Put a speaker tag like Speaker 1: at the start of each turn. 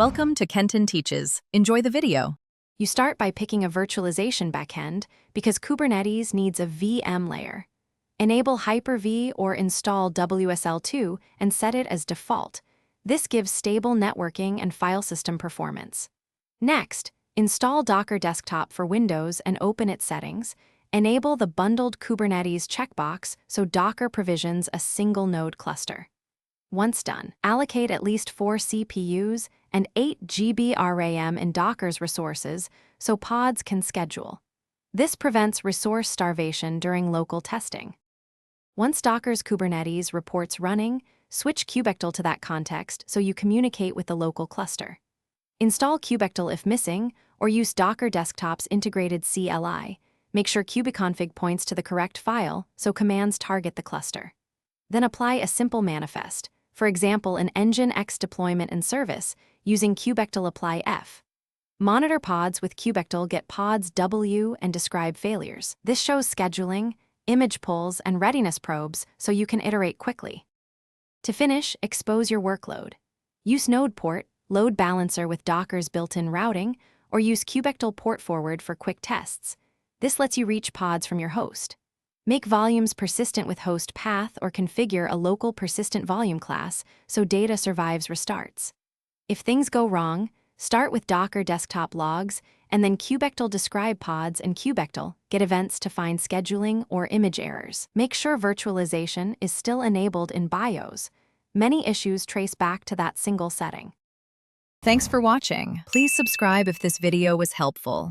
Speaker 1: Welcome to Kenton Teaches. Enjoy the video.
Speaker 2: You start by picking a virtualization backend because Kubernetes needs a VM layer. Enable Hyper-V or install WSL2 and set it as default. This gives stable networking and file system performance. Next, install Docker Desktop for Windows and open its settings. Enable the bundled Kubernetes checkbox so Docker provisions a single node cluster. Once done, allocate at least 4 CPUs and 8 GB RAM in Docker's resources so pods can schedule. This prevents resource starvation during local testing. Once Docker's Kubernetes reports running, switch kubectl to that context so you communicate with the local cluster. Install kubectl if missing, or use Docker Desktop's integrated CLI. Make sure kubeconfig points to the correct file so commands target the cluster. Then apply a simple manifest, for example an nginx deployment and service, using kubectl apply f. Monitor pods with kubectl get pods W and describe failures. This shows scheduling, image pulls, and readiness probes so you can iterate quickly. To finish, expose your workload. Use node port, load balancer with Docker's built-in routing, or use kubectl port forward for quick tests. This lets you reach pods from your host. Make volumes persistent with host path or configure a local persistent volume class so data survives restarts. If things go wrong, start with Docker Desktop logs and then kubectl describe pods and kubectl get events to find scheduling or image errors. Make sure virtualization is still enabled in BIOS. Many issues trace back to that single setting.
Speaker 1: Thanks for watching. Please subscribe if this video was helpful.